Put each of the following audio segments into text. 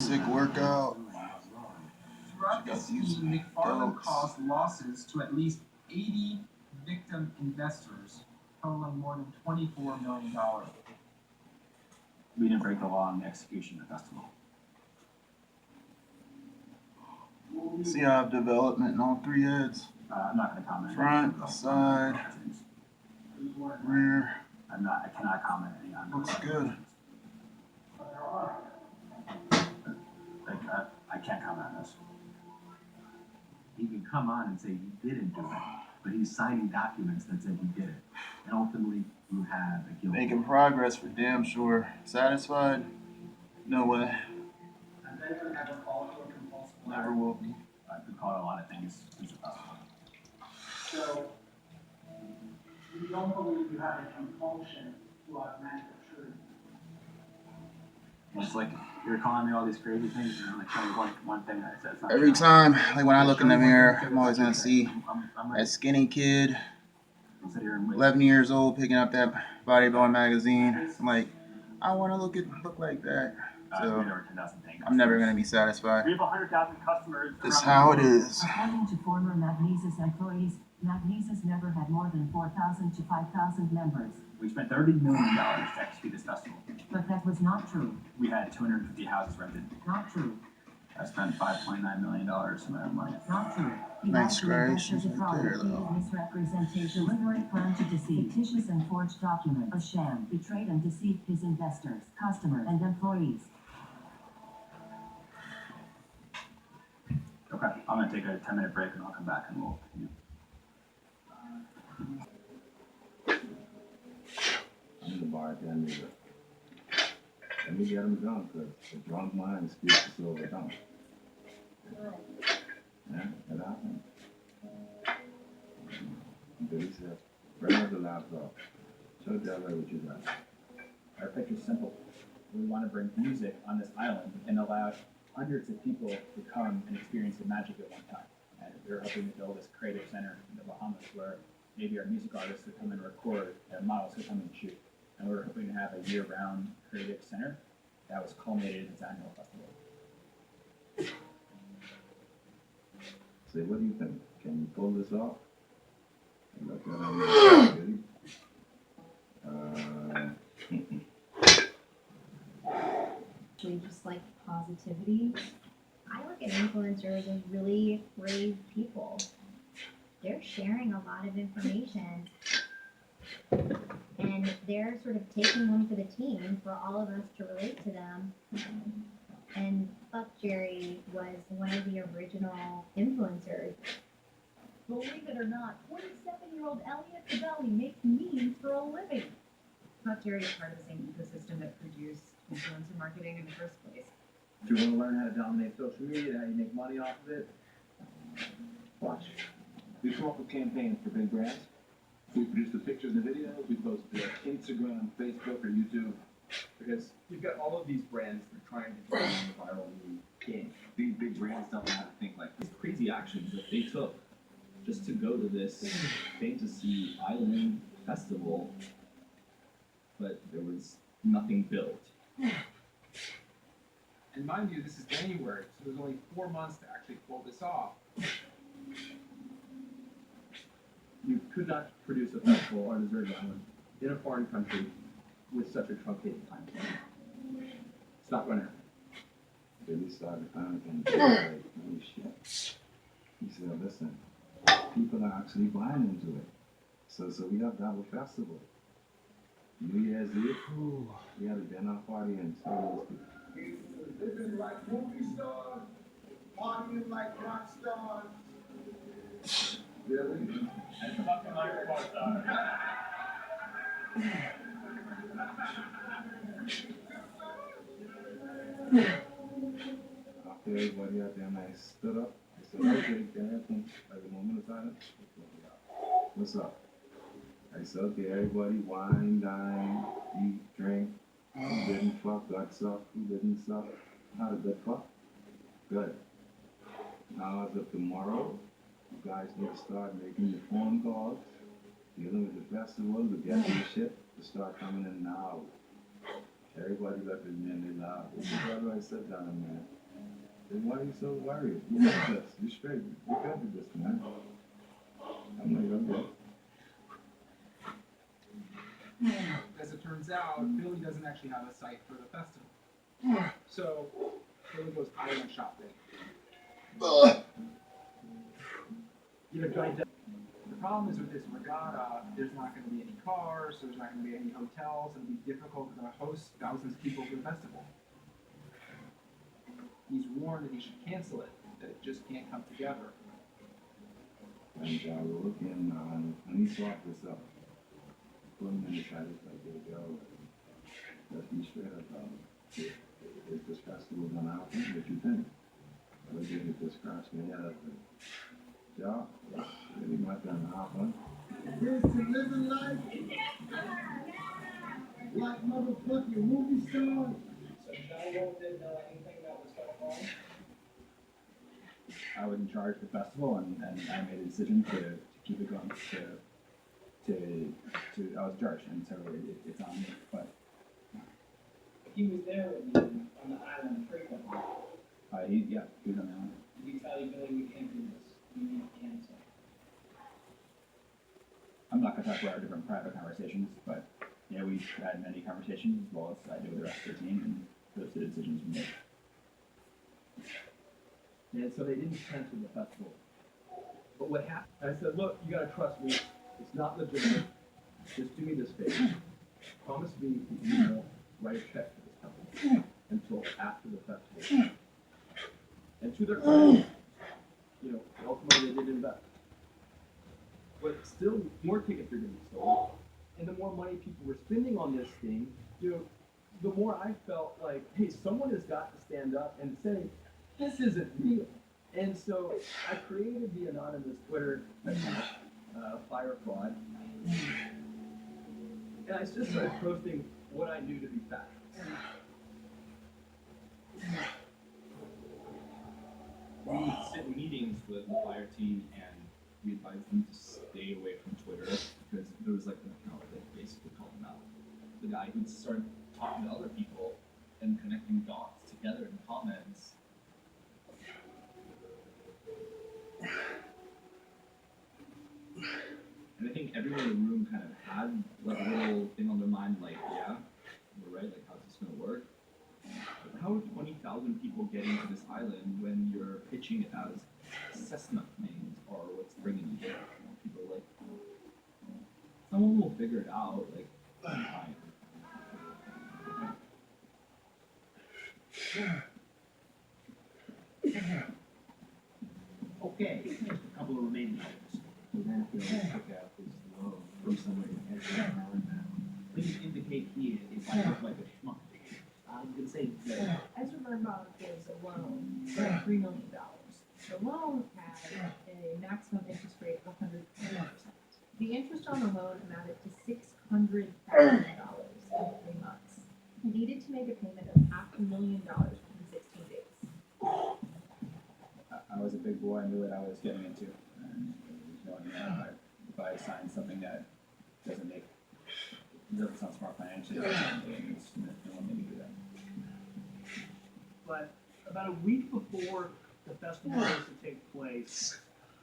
sick workout. Throughout the scheme, McFarland caused losses to at least 80 victim investors, totaling more than $24 million. We didn't break the law in the execution of the festival. See, I have development in all three heads. I'm not going to comment. Front, side, rear. I cannot comment any on Looks good. I can't comment on this. He can come on and say he didn't do it, but he's signing documents that said he did it. And ultimately, you have a guilty. Making progress for damn sure. Satisfied? No way. Never will be. I could call it a lot of things. It's a festival. So, you don't believe you have a compulsion to augment the truth? It's like you're calling me all these crazy things, and I'm like telling you one thing that I said. It's not Every true. time, like when I look in the mirror, I'm always gonna see I'm that skinny kid, I'll sit here and wait. 11 years old, picking up that bodybuilding magazine. I'm like, I want to look like that. We So had over 10,000 paying I'm never gonna customers. be satisfied. We have 100,000 customers. This is how it is. According to former Magnesis employees, Magnesis never had more than 4,000 to 5,000 members. We spent $30 million to execute this festival. But that was not true. We had 250 houses rented. Not true. I spent $5.9 million of my own money. Not true. He Nice lied to investors striations abroad, right there, repeated though. misrepresentation, deliberate plan to deceive, fictitious and forged documents, a sham, betrayed and deceived his investors, customers, and employees. Okay, I'm gonna take a 10-minute break and I'll come back and we'll continue. I'm the bartender. Let me get him drunk, because the drunk mind speaks to slow it down. Yeah, that happened. Billy said, bring out the laptop. Show Delaware what you got. Our picture's simple. We want to bring music on this island and allow hundreds of people to come and experience the magic at one time. And we're hoping to build this creative center in the Bahamas where maybe our music artists could come and record, and models could come and shoot. And we're hoping to have a year-round creative center that was culminated in this annual festival. Say, what do you think? Can you pull this off? And look at him, Billy. Actually just like positivity. I look at influencers as really brave people. They're sharing a lot of information and they're sort of taking one for the team for all of us to relate to them. And Buck Jerry was one of the original influencers. Believe it or not, 47-year-old Elliot Cavelli makes memes for a living. Buck Jerry is part of the same ecosystem that produced influencer marketing in the first place. If you want to learn how to dominate social media, how you make money off of it, watch. We come up with campaigns for big brands. We produce the pictures and the videos. We post to Instagram, Facebook, or YouTube. Because you've got all of these brands that are trying to drive the viral new game. These big brands don't know how to think like these crazy actions that they took just to go to this fantasy island festival, but there was nothing built. And mind you, this is January, so there's only 4 months to actually pull this off. You could not produce a festival on a desert island in a foreign country with such a truncated time. It's not going to happen. Billy started panicking. Like, holy shit. He said, listen, people are actually buying into it. So we have to have a festival. New Year's Eve, we had a dinner party and so Living like movie stars, partying like rock stars. really? After everybody out there, I stood up. I said, okay, Jonathan, like a moment of silence. What's up? I said, okay, everybody, wine, dine, eat, drink. Who didn't fuck, got sucked. Who didn't suck, had a good fuck. Good. Now, as of tomorrow, you guys need to start making your phone calls, dealing with the festival, to get your shit to start coming in now. Everybody looked at me and they laughed. They said, "Why do I sit down, man? Then why are you so worried? You got this. You straight. You got this, man." I'm like, okay. As it turns out, Billy doesn't actually have a site for the festival. So Billy goes island shopping. You know, joint The problem is with this regatta, there's not going to be any cars, there's not going to be any hotels, it'll be difficult to host thousands of people for the festival. He's warned that he should cancel it, that it just can't come together. And we're looking when he brought this up, put him in the side, it's like, hey, yo, let's be straight up. Is this festival gonna happen? What you think? I was getting this scratch my head up. Yeah, really not gonna happen. Here's to living life like motherfucking movie stars. So John Wall did anything that was going wrong? I was in charge of the festival, and I made a decision to keep it going. I was in charge, and so it's on me. But He was there with you on the island frequently. he was on the island. We tell you, Billy, we can't do this. We need to cancel. I'm not gonna talk about our different private conversations, but yeah, we've had many conversations as well as I do with the rest of the team, and those are the decisions we make. And so they didn't cancel the festival. But what happened, I said, look, you gotta trust me. It's not legitimate. Just do me this favor. Promise me that you won't write a check to this company until after the festival. And to their credit, you know, ultimately they did invest. But still, more tickets are gonna be sold. And the more money people were spending on this thing, you know, the more I felt like, hey, someone has got to stand up and say, this isn't real. And so I created the anonymous Twitter account, Fire Fraud. And I just started posting what I knew to be facts. We would sit in meetings with the fire team and we advised them to stay away from Twitter because there was like an account that basically called them out. The guy who'd start talking to other people and connecting dots together in comments. And I think everyone in the room kind of had like a little thing on their mind, like, yeah, you're right, like, how's this gonna work? But how are 20,000 people getting to this island when you're pitching it as Cessna planes or what's bringing you here? You know, people are like, someone will figure it out, like, fine. Okay, just a couple of remaining items. The landfill pickup is low from somewhere in Arizona. Please indicate here if I look like a schmuck. I'm gonna say that. Ezra Bernbach gives a loan for $3 million. The loan has a maximum interest rate of 120%. The interest on the loan amounted to $600,000 in 3 months. He needed to make a payment of $500,000 within 16 days. I was a big boy. I knew what I was getting into. And if I sign something that doesn't sound smart financially, it's no one made me do that. But about a week before the festival was to take place,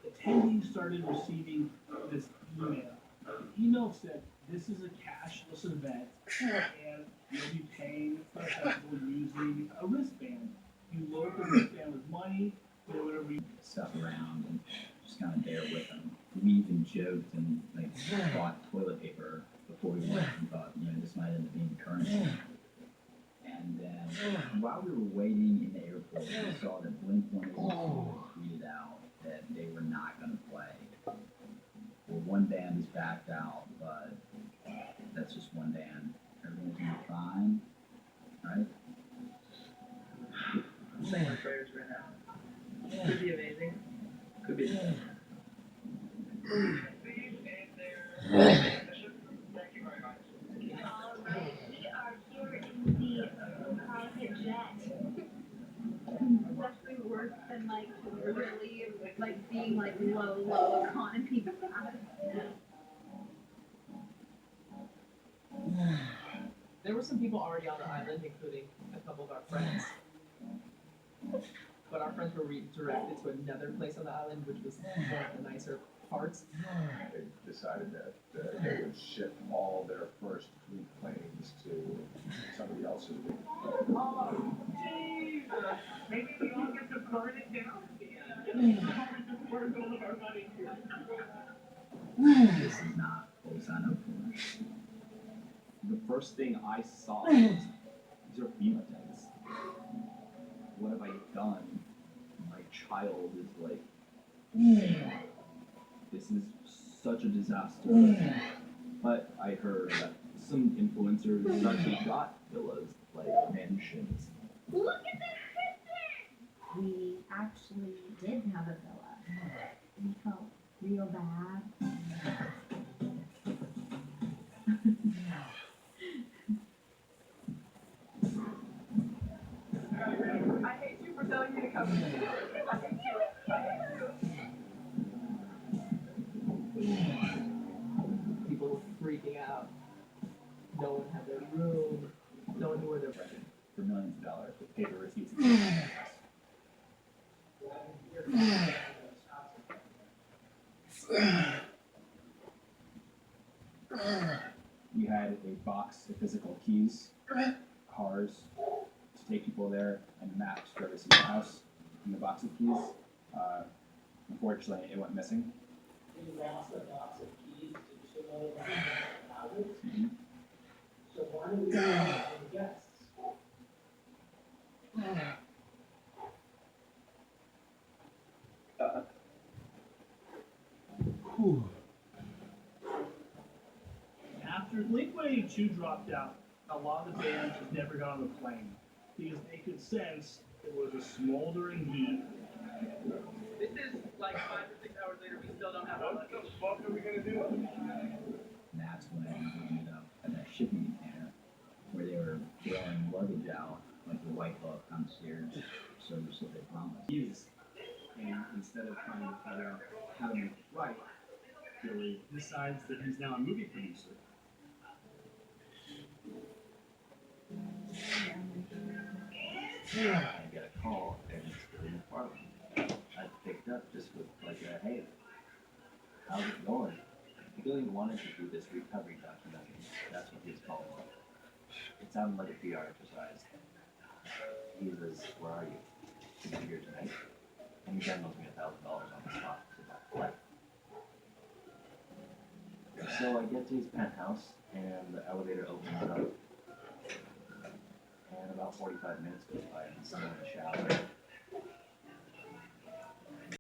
attendees started receiving this email. The email said, this is a cashless event, and you'll be paying for the festival using a wristband. You load the wristband with money, put whatever you Stuff around and just kind of bear with them. We even joked and like bought toilet paper before we went and thought, this might end up being currency. And then while we were waiting in the airport, we saw that Blink-182 tweeted out that they were not going to play. Well, one band is backed out, but that's just one band. Everyone's going to be fine, right? I'm saying my prayers right now. Could be amazing. Could be. Alright, we are here in the private jet. It's actually worse than like really like being like low economy class. There were some people already on the island, including a couple of our friends. But our friends were redirected to another place on the island, which was one of the nicer parts. They decided that they would ship all their first fleet planes to somebody else's. Oh, jeez. Maybe we all get to burn it down again. We're all of our money here. This is not what we signed up for. The first thing I saw was, these are FEMA tents. What have I done? My child is like, this is such a disaster. But I heard that some influencers actually got villas, like mansions. Look at this picture! We actually did have a villa. We felt real bad. I hate you for telling me to come here. I hate you. People were freaking out. No one had their room. No one knew where their rented for millions of dollars with paper receipts and we had a box of physical keys, cars to take people there, and maps to every single house in the box of keys. Unfortunately, it went missing. You lost a box of keys to two of the houses. So why do we have the guests? After Blink-182 dropped out, a lot of the bands just never got on the plane because they could sense it was a smoldering heat. This is like 5 or 6 hours later, we still don't have our What the fuck are we gonna do? That's when we ended up at that shipping container where they were throwing luggage out like the white glove concierge service that they promised. And instead of trying to figure out how to make it right, Billy decides that he's now a movie producer. I get a call and it's Billy McFarland. I picked up just with like a, hey, how's it going? Billy wanted to do this recovery documentary. That's what he was calling it. It sounded like a PR exercise. He says, where are you? He's here tonight. And he demos me $1,000 on the spot to buy a flight. So I get to his penthouse and the elevator opens up. And about 45 minutes goes by and I'm still in the shower.